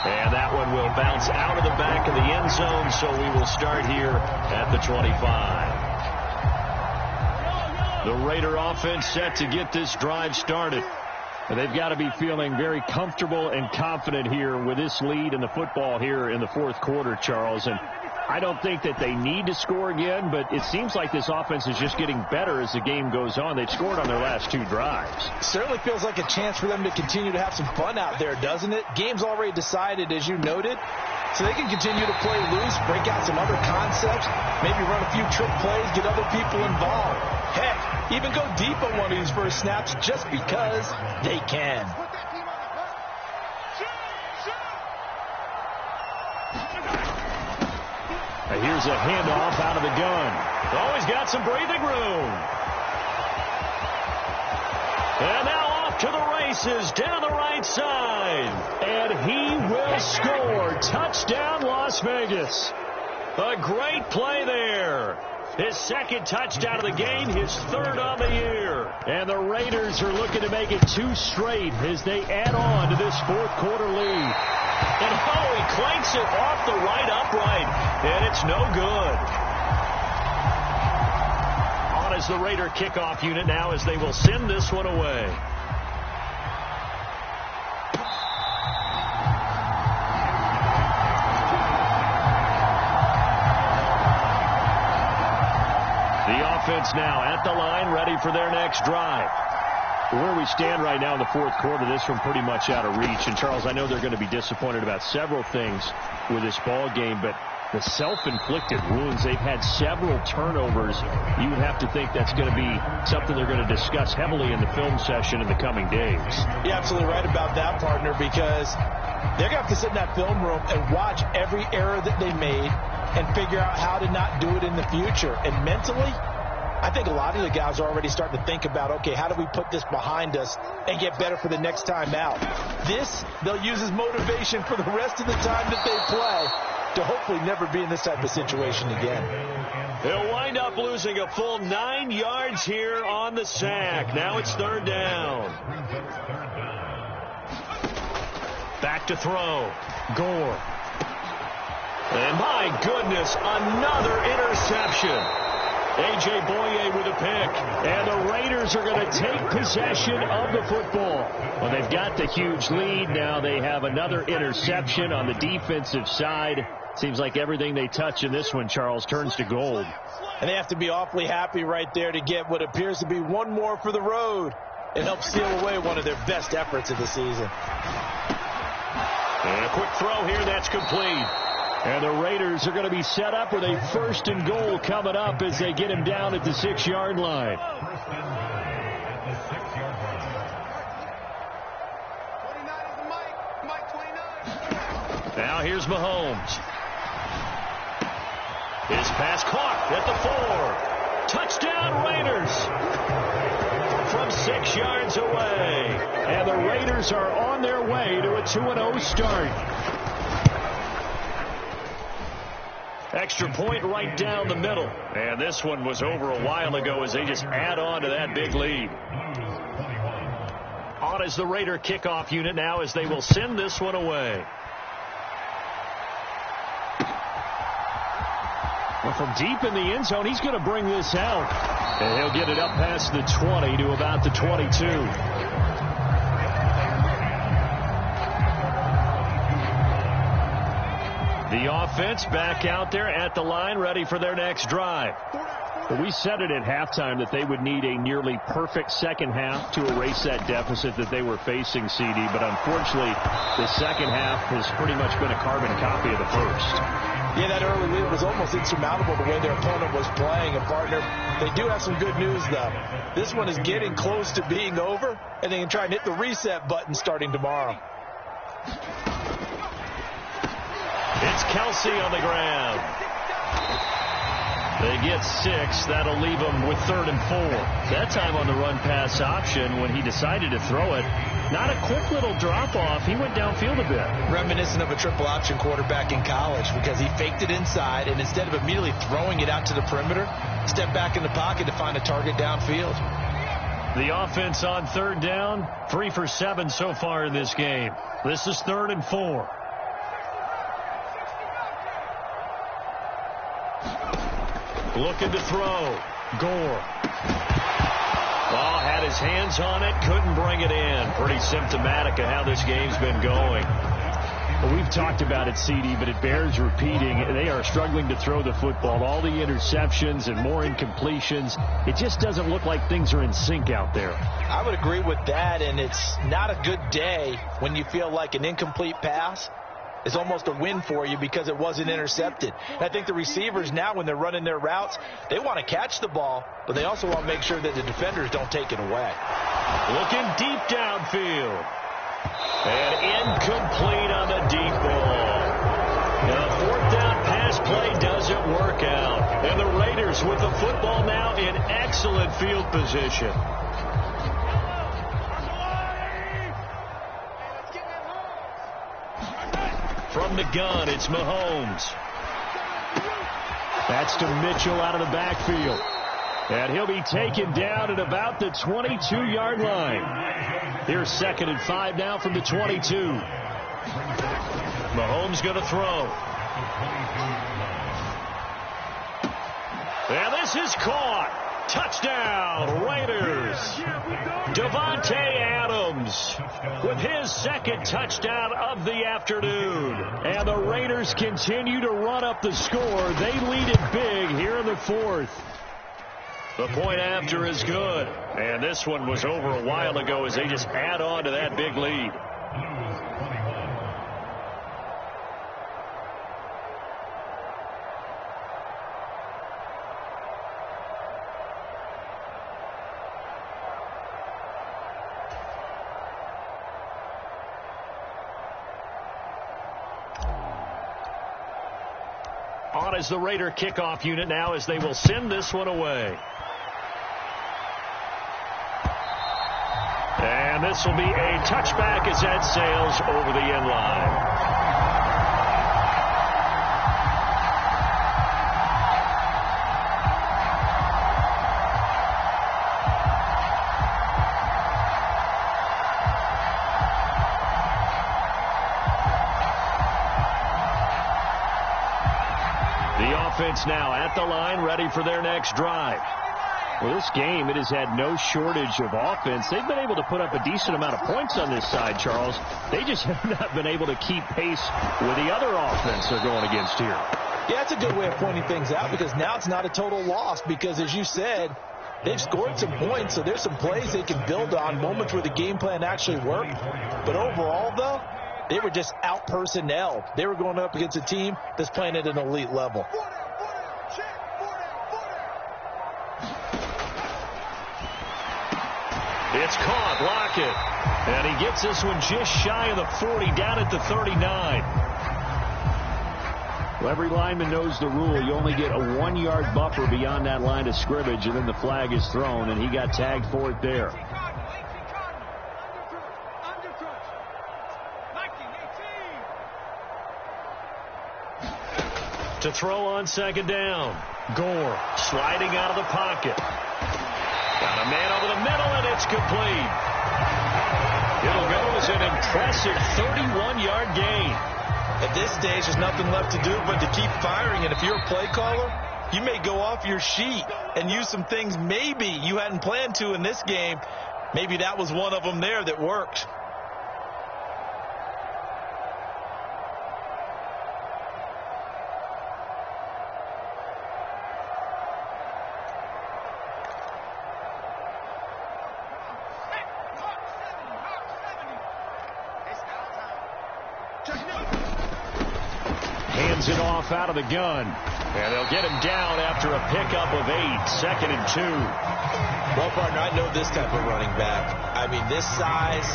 And that one will bounce out of the back of the end zone, so we will start here at the 25. The Raider offense set to get this drive started. And they've got to be feeling very comfortable and confident here with this lead in the football here in the 4th quarter, Charles. And I don't think that they need to score again, but it seems like this offense is just getting better as the game goes on. They've scored on their last 2 drives. Certainly feels like a chance for them to continue to have some fun out there, doesn't it? Game's already decided, as you noted. So they can continue to play loose, break out some other concepts, maybe run a few trick plays, get other people involved. Heck, even go deep on one of these first snaps just because they can. Here's a handoff out of the gun. Oh, he's got some breathing room. And now off to the races down the right side. And he will score. Touchdown, Las Vegas. A great play there. His 2nd touchdown of the game, his 3rd on the year. And the Raiders are looking to make it 2 straight as they add on to this 4th quarter lead. And oh, he clanks it off the right upright. And it's no good. On is the Raider kickoff unit now as they will send this one away. The offense now at the line, ready for their next drive. Where we stand right now in the 4th quarter, this one pretty much out of reach. And, Charles, I know they're going to be disappointed about several things with this ball game, but the self-inflicted wounds, they've had several turnovers. You would have to think that's going to be something they're going to discuss heavily in the film session in the coming days. You're absolutely right about that, partner, because they're going to have to sit in that film room and watch every error that they made and figure out how to not do it in the future. And mentally, I think a lot of the guys are already starting to think about, okay, how do we put this behind us and get better for the next time out? This, they'll use as motivation for the rest of the time that they play to hopefully never be in this type of situation again. They'll wind up losing a full 9 yards here on the sack. Now it's 3rd down. Back to throw. Gore. And my goodness, another interception. A.J. Boye with a pick. And the Raiders are going to take possession of the football. Well, they've got the huge lead. Now they have another interception on the defensive side. Seems like everything they touch in this one, Charles, turns to gold. And they have to be awfully happy right there to get what appears to be one more for the road. It helps seal away one of their best efforts of the season. And a quick throw here, that's complete. And the Raiders are going to be set up with a 1st and goal coming up as they get him down at the 6-yard line. Now here's Mahomes. His pass caught at the 4. Touchdown Raiders from 6 yards away. And the Raiders are on their way to a 2-0 start. Extra point right down the middle. And this one was over a while ago as they just add on to that big lead. On is the Raider kickoff unit now as they will send this one away. Well, from deep in the end zone, he's going to bring this out. And he'll get it up past the 20 to about the 22. The offense back out there at the line, ready for their next drive. Well, we said it at halftime that they would need a nearly perfect second half to erase that deficit that they were facing, CD. But unfortunately, the second half has pretty much been a carbon copy of the first. Yeah, that early lead was almost insurmountable the way their opponent was playing. And, partner, they do have some good news, though. This one is getting close to being over, and they can try and hit the reset button starting tomorrow. It's Kelsey on the ground. They get 6. That'll leave them with 3rd and 4. That time on the run-pass option when he decided to throw it. Not a quick little drop-off. He went downfield a bit. Reminiscent of a triple option quarterback in college because he faked it inside, and instead of immediately throwing it out to the perimeter, stepped back in the pocket to find a target downfield. The offense on 3rd down, 3 for 7 so far in this game. This is 3rd and 4. Looking to throw. Gore. Well, had his hands on it, couldn't bring it in. Pretty symptomatic of how this game's been going. Well, we've talked about it, CD, but it bears repeating. They are struggling to throw the football. All the interceptions and more incompletions. It just doesn't look like things are in sync out there. I would agree with that, and it's not a good day when you feel like an incomplete pass is almost a win for you because it wasn't intercepted. And I think the receivers now, when they're running their routes, they want to catch the ball, but they also want to make sure that the defenders don't take it away. Looking deep downfield. And incomplete on the deep ball. The 4th down pass play doesn't work out. And the Raiders with the football now in excellent field position. From the gun, it's Mahomes. That's to Mitchell out of the backfield. And he'll be taken down at about the 22-yard line. Here's 2nd and 5 now from the 22. Mahomes going to throw. And this is caught. Touchdown, Raiders. Davante Adams with his 2nd touchdown of the afternoon. And the Raiders continue to run up the score. They lead it big here in the 4th. The point after is good. And this one was over a while ago as they just add on to that big lead. On is the Raider kickoff unit now as they will send this one away. And this will be a touchback as that sails over the end line. The offense now at the line, ready for their next drive. Well, this game, it has had no shortage of offense. They've been able to put up a decent amount of points on this side, Charles. They just have not been able to keep pace with the other offense they're going against here. Yeah, that's a good way of pointing things out, because now it's not a total loss, because as you said, they've scored some points, so there's some plays they can build on, moments where the game plan actually worked. But overall, though, they were just out-personnelled. They were going up against a team that's playing at an elite level. It's caught, Lockett. And he gets this one just shy of the 40, down at the 39. Well, every lineman knows the rule. You only get a 1-yard buffer beyond that line of scrimmage, and then the flag is thrown, and he got tagged for it there. To throw on second down. Gore sliding out of the pocket. Got a man over the middle, and it's complete. It'll go as an impressive 31-yard gain. At this stage, there's nothing left to do but to keep firing. And if you're a play caller, you may go off your sheet and use some things maybe you hadn't planned to in this game. Maybe that was one of them there that worked. Hands it off out of the gun. And they'll get him down after a pickup of 8, 2nd and 2. Well, partner, I know this type of running back. I mean, this size,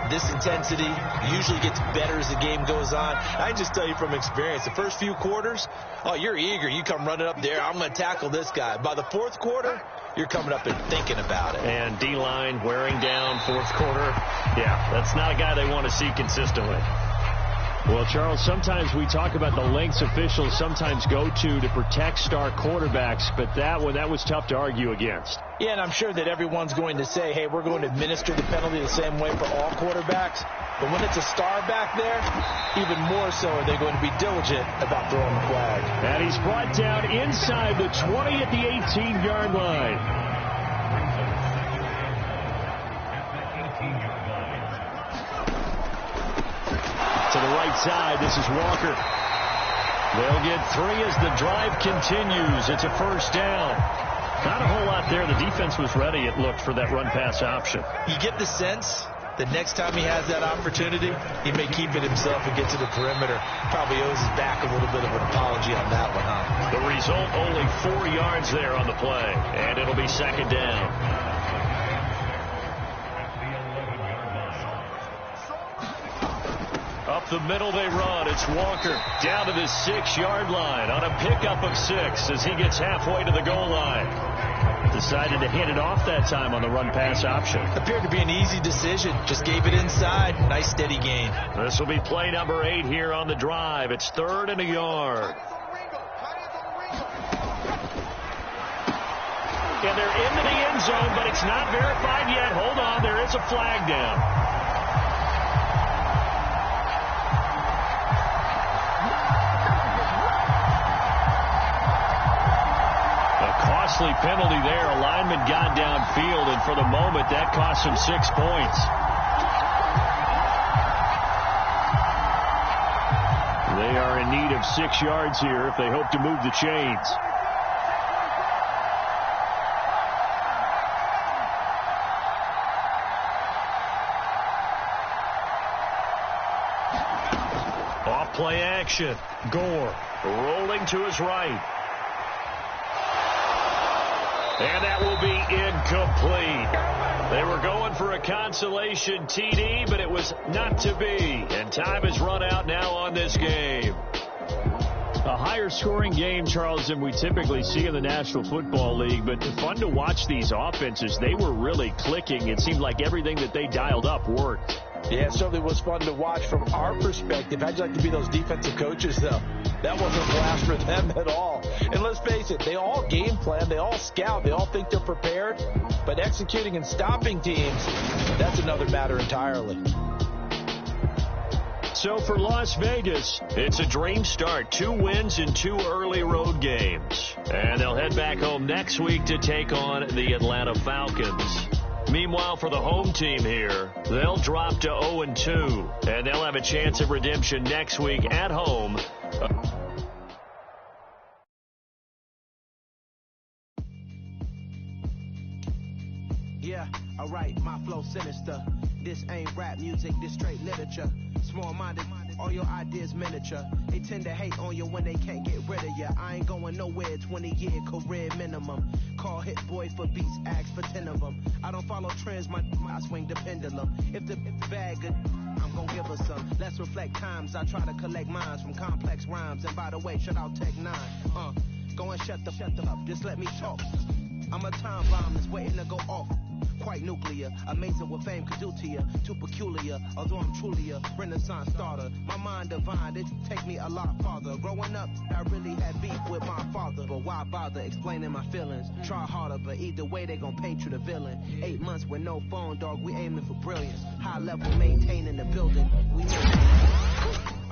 this intensity usually gets better as the game goes on. I can just tell you from experience, the first few quarters, oh, you're eager. You come running up there, I'm going to tackle this guy. By the fourth quarter, you're coming up and thinking about it. And D-line wearing down fourth quarter. Yeah, that's not a guy they want to see consistently. Well, Charles, sometimes we talk about the lengths officials sometimes go to protect star quarterbacks, but that was tough to argue against. Yeah, and I'm sure that everyone's going to say, hey, we're going to administer the penalty the same way for all quarterbacks. But when it's a star back there, even more so are they going to be diligent about throwing the flag. And he's brought down inside the 20 at the 18-yard line. To the right side, this is Walker. They'll get 3 as the drive continues. It's a first down. Not a whole lot there. The defense was ready, it looked, for that run-pass option. You get the sense that next time he has that opportunity, he may keep it himself and get to the perimeter. Probably owes his back a little bit of an apology on that one, huh? The result, only 4 yards there on the play, and it'll be second down. Up the middle they run. It's Walker down to the 6-yard line on a pickup of 6 as he gets halfway to the goal line. Decided to hit it off that time on the run-pass option. Appeared to be an easy decision. Just gave it inside. Nice steady gain. This will be play number 8 here on the drive. It's 3rd and a yard. And they're into the end zone, but it's not verified yet. Hold on. There is a flag down. Costly penalty there. A lineman got downfield, and for the moment, that cost him 6 points. They are in need of 6 yards here if they hope to move the chains. Off play action. Gore rolling to his right. And that will be incomplete. They were going for a consolation TD, but it was not to be. And time has run out now on this game. A higher scoring game, Charles, than we typically see in the National Football League. But fun to watch these offenses. They were really clicking. It seemed like everything that they dialed up worked. Yeah, it certainly was fun to watch from our perspective. How'd you like to be those defensive coaches, though? That wasn't a blast for them at all. And let's face it, they all game plan, they all scout, they all think they're prepared. But executing and stopping teams, that's another matter entirely. So for Las Vegas, it's a dream start. 2 wins in 2 early road games. And they'll head back home next week to take on the Atlanta Falcons. Meanwhile, for the home team here, they'll drop to 0-2, and they'll have a chance of redemption next week at home. Yeah, alright, my flow sinister. This ain't rap music, this straight literature. Small-minded, all your ideas miniature. They tend to hate on you when they can't get rid of you. I ain't going nowhere, 20-year career minimum. Call Hit Boy for beats, ask for 10 of them. I don't follow trends, I swing the pendulum. If the bag good, I'm gonna give her some. Let's reflect times, I try to collect minds from complex rhymes. And by the way, shout out Tech 9. Go and shut the up, just let me talk. I'm a time bomb that's waiting to go off. Quite nuclear, amazing what fame could do to you. Too peculiar, although I'm truly a renaissance starter. My mind divine, it take me a lot farther. Growing up, I really had beef with my father. But why bother explaining my feelings? Try harder, but either way they gon' paint you the villain. 8 months with no phone, dog, we aiming for brilliance. High level maintaining the building. We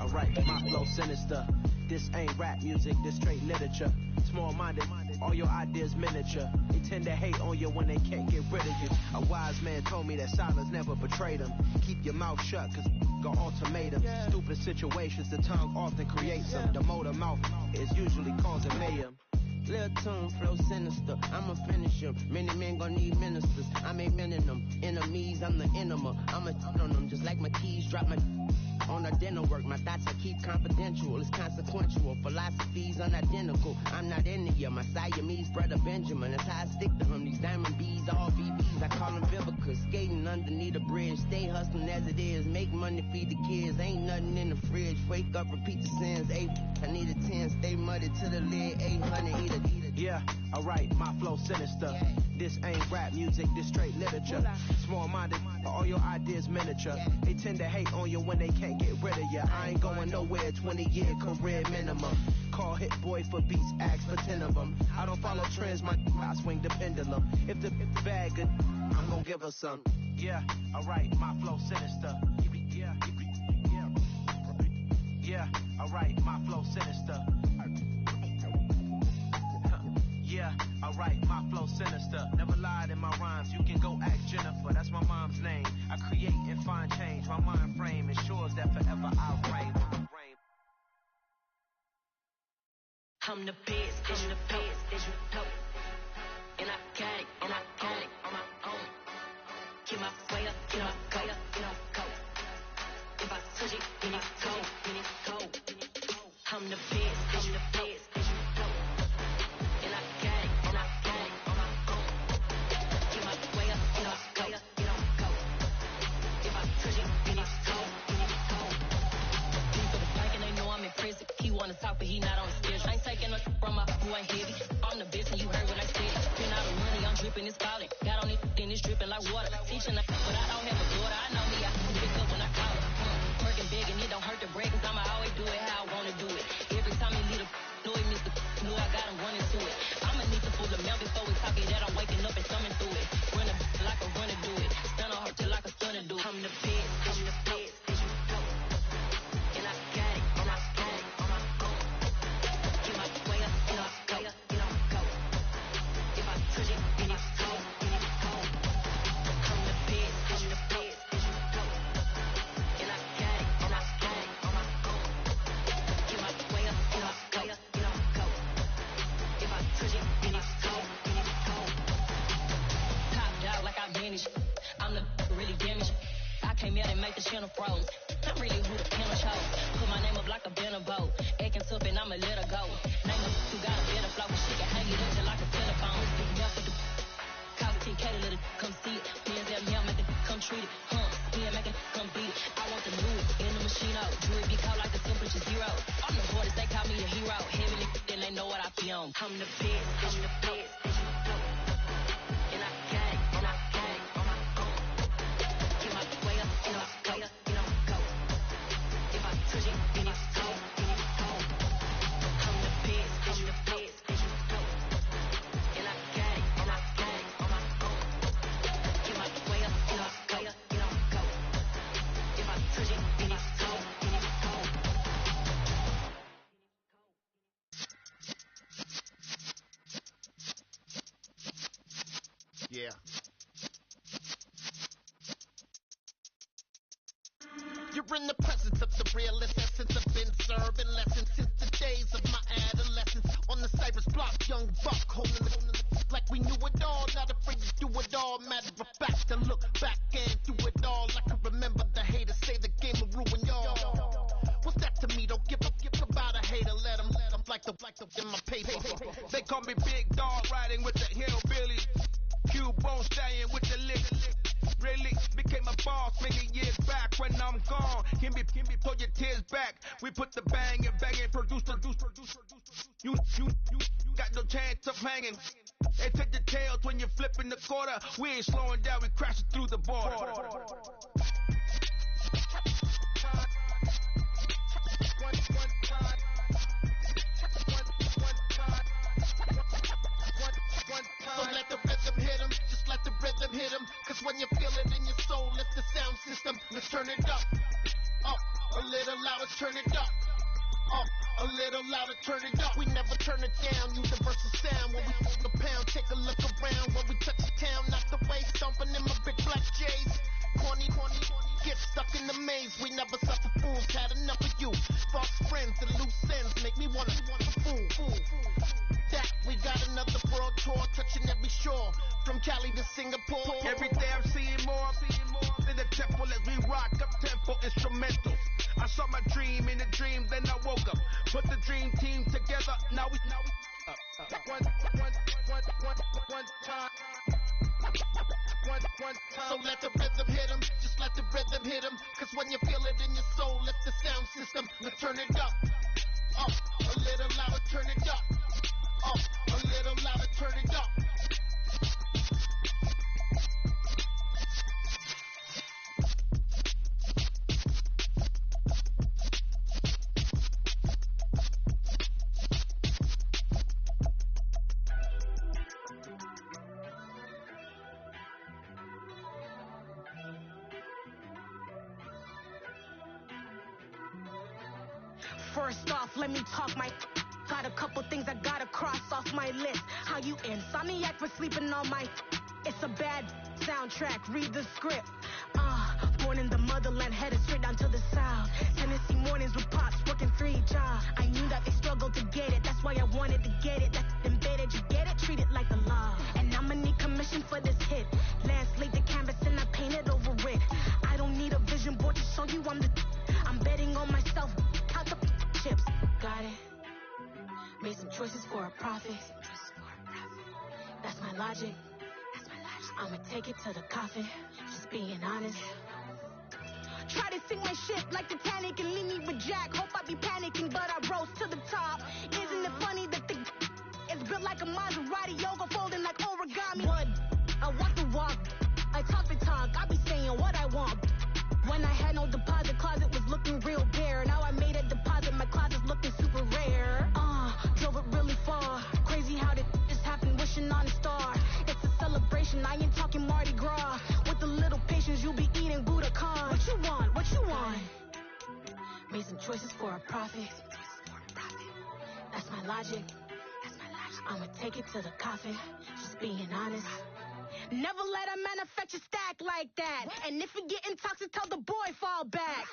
alright, my flow sinister. This ain't rap music, this straight literature. Small-minded, all your ideas miniature. They tend to hate on you when they can't get rid of you. A wise man told me that silence never betrayed him. Keep your mouth shut, cause got ultimatums. Stupid situations, the tongue often creates them. The motor mouth is usually causing mayhem. Lil' tune, flow sinister, I'ma finish him. Many men gon' need ministers, I ain't meaning them. Enemies, I'm the enema, I'ma on them. Just like my keys, drop my on the dinner work. My thoughts I keep confidential, it's consequential. Philosophies unidentical, I'm not into you. My Siamese brother Benjamin, that's how I stick to him. These diamond bees, all VVs, I call them Vivica. Skating underneath the bridge, stay hustling as it is. Make money, feed the kids, ain't nothing in the fridge. Wake up, repeat the sins, 8, I need a 10, stay muddy to the lid, 800, eat a. Yeah, alright, my flow sinister. This ain't rap music, this straight literature. Small-minded, all your ideas miniature. They tend to hate on you when they can't get rid of you. I ain't going nowhere, 20-year career minimum. Call Hit Boy for beats, ask for 10 of them. I don't follow trends, I swing the pendulum. If the bag good, I'm gonna give her some. Yeah, alright, my flow sinister. Yeah, alright, my flow sinister. Yeah, alright, my flow sinister. Never lied in my rhymes, you can go ask Jennifer. That's my mom's name. I create and find change. My mind frame ensures that forever I'll reign. I'm the best, as you know. And I got it, on my own. Get my way up, get my go. If I touch it, then it's go. I'm the best, as you know. And I got it, on my own. Get my way up, get my go. If I touch it, then it's go. He for the bike and they know I'm in prison. He wanna talk, but he not on his schedule. I ain't taking no from my boy heavy. I'm the best and you heard what I said. Spend all the money, I'm dripping, it's falling. Got on it, then it's dripping like water. Teaching the but I don't have a daughter. I know me, I can pick up when I call it. Working big and it don't hurt to break, cause I'ma always do it how I wanna do it. Every time he leave the know he missed the know I got him running to it. I'ma need to pull the milk before we talk it that I'm waking up and coming through it. Run a like a runner do it. Stun on her till like a stunner do it. I'm the best, as you know. And I got it, on my own. Get my way up, get my go. If I touch it, then it's go. I'm the best, as you know. And I got it, on my own. Get my way up, get my go. If I touch it, then it's go. Top dog like I manage. I'm the really damaged. I came out and make the channel froze. I'm really who the panel chose. Put my name up like a banner boat. Acting tough and I'ma let her go. Name her who got a better flow. She can hang it up just like a telephone. Enough with the call 10K to let it come see it. Pins at me, make it come treat it. Me and make it come beat it. I want the move in the machine out. Jewelry be called like the temperature 0. I'm the hardest, they call me a hero. Heavy then they know what I be on. I'm the best, I'm the best. And I got it, on my own. Get my way up, get my go. If I touch it, then it's go. I'm the best, as you know. And I got it, on my own. Get my way up, get my go. If I touch it, then it's go. Yeah. You're in the presence of the realest essence. I've been serving lessons since the days of my adolescence. On the Cypress block, young buck holding the like we knew it all. Not afraid to do it all. Matter of fact, to look back and do it all. I can remember the haters say the game will ruin y'all. What's that to me? Don't give about a hater. Let them like the in my paper. They call me Big Dog, riding with the hillbilly. Q-Bone stallion with the lick. Really became a boss many years back. When I'm gone, can be pull your tears back. We put the bang and produce. You got no chance of hanging. They take the tails when you're flipping the quarter. We ain't slowing down, we crashing through the border. So let the rhythm hit him, just let the rhythm hit him. Cause when you feel it in your soul, lift the sound system, let's turn it up. Up, a little louder, turn it up. Up, a little louder, turn it up. We never turn it down, universal sound. When we the pound, take a look around. When we touch the town, knock the way, stomping in my big black J's. Corny, get stuck in the maze. We never suffer fools, had enough of you. False friends and loose ends make me wanna fool. That we got another world tour, touching every shore, from Cali to Singapore. Every day I'm seeing more in the temple as we rock up tempo instrumentals. I saw my dream in a dream, then I woke up. Put the dream team together, now we one time. So let the rhythm hit him, just let the rhythm hit him. Cause when you feel it in your soul, lift the sound system, let's turn it up. Up, a little louder, turn it up. Up, a little louder, turn it up. First off, let me talk my got a couple things I gotta cross off my list. How you insomniac for sleeping on my it's a bad soundtrack, read the script. Born in the motherland, headed straight down to the south. Tennessee mornings with pops, working 3 jobs. I knew that they struggled to get it, that's why I wanted to get it. That's embedded, you get it, treat it like the law. And I'ma need commission for this hit. Lance laid the canvas and I painted over it. I don't need a vision board to show you I'm betting on myself, count the chips. Got it. Made some choices for a profit. That's my logic. I'ma take it to the coffin. Just being honest. Try to sink my ship like Titanic and leave me with Jack. Hope I be panicking, but I rose to the top. Isn't it funny that it's built like a Maserati, yoga folding like origami? What? I walk the walk. I talk the talk. I be saying what I want. When I had no deposit, closet was looking real bare. Now I made a deposit, my closet's looking super rare. Drove it really far. Crazy how did this happen, wishing on a star. It's a celebration, I ain't talking Mardi Gras. With a little patience, you'll be eating Budokan. What you want? Made some choices for a profit. That's my logic. I'ma take it to the coffin. Just being honest. Never let a manufacturer stack like that. And if you're getting toxic, tell the boy fall back.